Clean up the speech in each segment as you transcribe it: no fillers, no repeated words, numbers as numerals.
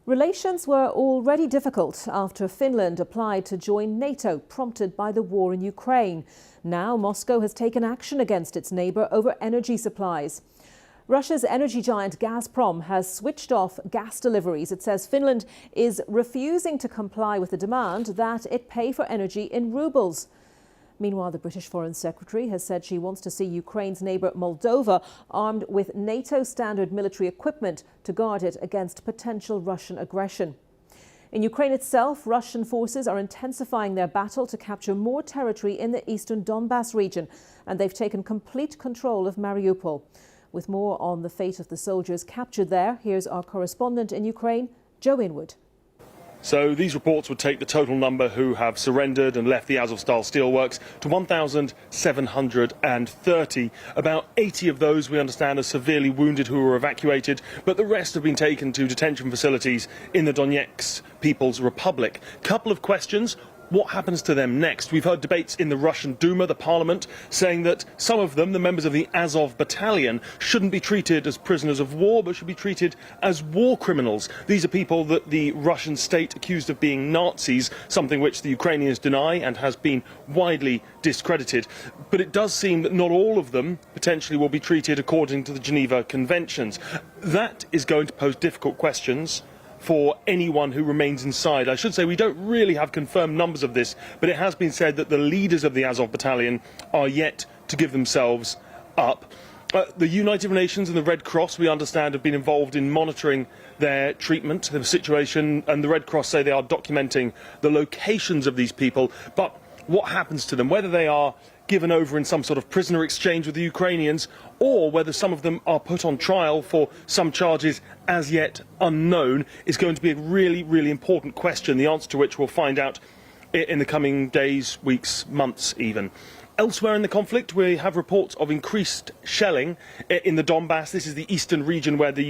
Relations were already difficult after Finland applied to join NATO, prompted by the war in Ukraine. Now Moscow has taken action against its neighbour over energy supplies. Russia's energy giant Gazprom has switched off gas deliveries. It says Finland is refusing to comply with the demand that it pay for energy in rubles. Meanwhile, the British Foreign Secretary has said she wants to see Ukraine's neighbour Moldova armed with NATO standard military equipment to guard it against potential Russian aggression. In Ukraine itself, Russian forces are intensifying their battle to capture more territory in the eastern Donbas region, and they've taken complete control of Mariupol. With more on the fate of the soldiers captured there, here's our correspondent in Ukraine, Joe Inwood. So these reports would take the total number who have surrendered and left the Azovstal steelworks to 1,730. About 80 of those, we understand, are severely wounded who were evacuated, but the rest have been taken to detention facilities in the Donetsk People's Republic. Couple of questions. What happens to them next? We've heard debates in the Russian Duma, the parliament, saying that some of them, the members of the Azov battalion, shouldn't be treated as prisoners of war, but should be treated as war criminals. These are people that the Russian state accused of being Nazis, something which the Ukrainians deny and has been widely discredited. But it does seem that not all of them potentially will be treated according to the Geneva Conventions. That is going to pose difficult questions for anyone who remains inside. I should say we don't really have confirmed numbers of this, but it has been said that the leaders of the Azov battalion are yet to give themselves up. The United Nations and the Red Cross, we understand, have been involved in monitoring their treatment, their situation, and the Red Cross say they are documenting the locations of these people. But what happens to them, whether they are given over in some sort of prisoner exchange with the Ukrainians, or whether some of them are put on trial for some charges as yet unknown, is going to be a really, really important question, the answer to which we'll find out in the coming days, weeks, months even. Elsewhere in the conflict, we have reports of increased shelling in the Donbas. This is the eastern region where the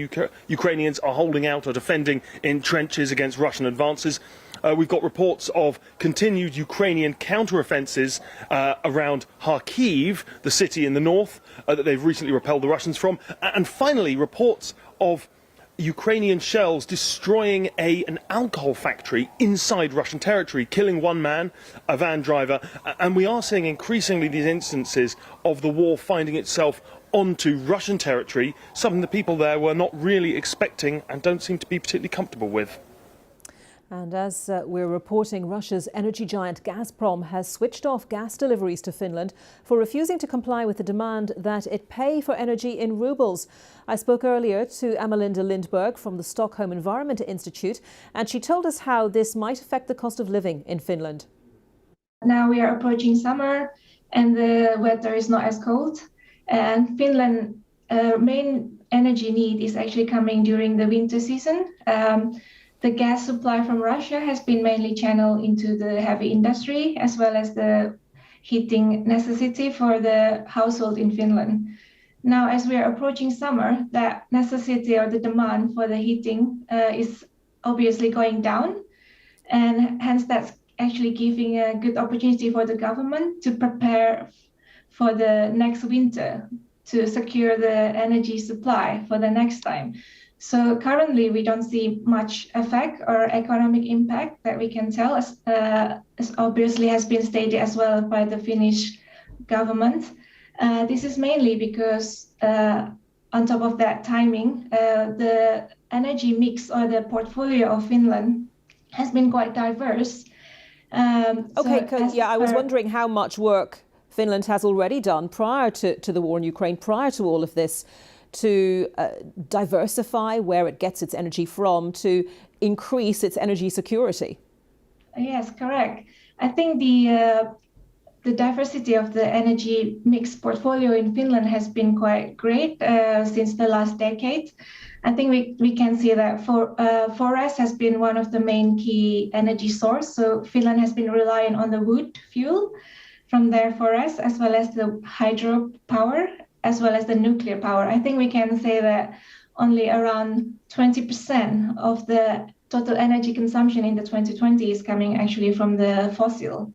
Ukrainians are holding out or defending in trenches against Russian advances. We've got reports of continued Ukrainian counter-offences around Kharkiv, the city in the north, that they've recently repelled the Russians from. And finally, reports of Ukrainian shells destroying an alcohol factory inside Russian territory, killing one man, a van driver. And we are seeing increasingly these instances of the war finding itself onto Russian territory, something the people there were not really expecting and don't seem to be particularly comfortable with. And as we're reporting, Russia's energy giant Gazprom has switched off gas deliveries to Finland for refusing to comply with the demand that it pay for energy in rubles. I spoke earlier to Amalinda Lindberg from the Stockholm Environment Institute, and she told us how this might affect the cost of living in Finland. Now we are approaching summer and the weather is not as cold. And Finland's main energy need is actually coming during the winter season. The gas supply from Russia has been mainly channeled into the heavy industry, as well as the heating necessity for the household in Finland. Now, as we are approaching summer, that necessity or the demand for the heating is obviously going down. And hence, that's actually giving a good opportunity for the government to prepare for the next winter, to secure the energy supply for the next time. So currently, we don't see much effect or economic impact that we can tell, as obviously has been stated as well by the Finnish government. This is mainly because on top of that timing, the energy mix or the portfolio of Finland has been quite diverse. I was wondering how much work Finland has already done prior to the war in Ukraine, prior to all of this, to diversify where it gets its energy from, to increase its energy security. Yes, correct. I think the diversity of the energy mix portfolio in Finland has been quite great since the last decade. I think we can see that forest has been one of the main key energy source. So Finland has been relying on the wood fuel from their forests, as well as the hydropower, as well as the nuclear power. I think we can say that only around 20% of the total energy consumption in the 2020 is coming actually from the fossil.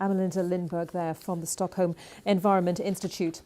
Amalinda Lindberg there from the Stockholm Environment Institute.